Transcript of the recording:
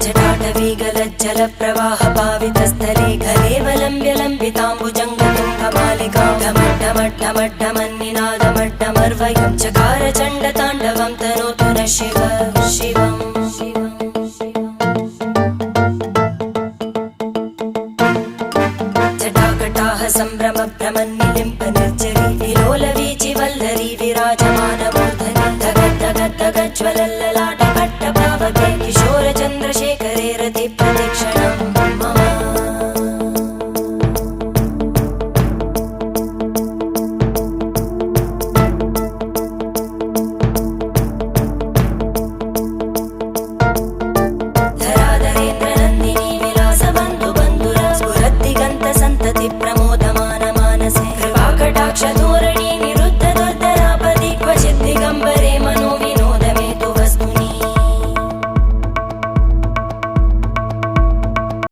जटाटवीगलज्जल प्रवाह पावितस्थले कलेवलम्ब्य लम्बिताम्बुजङ्गतुङ्गमालिकां ढमड्ढमड्ढमड्ढमन्निनादमड्ढमर्वयं चकार चण्डताण्डवं तनोतु नः शिव शिवम् जटाकटाः सम्भ्रम भ्रमन्निलिम्ब निर्जरी विलोलवीचि वल्लरी विराजमानमूर्धनि धगद्धगद्धगज्ज्वलल्ललाटकट्टपावके किशोरचन्द्रशेखरे रति प्रदक्षिणं मम धराधरेन्द्रनन्दिनी विलासबन्धु बन्धुर स्फुरद्दिगन्त सन्तति प्रमोदमान मानसे कृपाकटाक्षधोरणी निरुद्ध दुर्धरापदि क्वचित् दिगम्बरे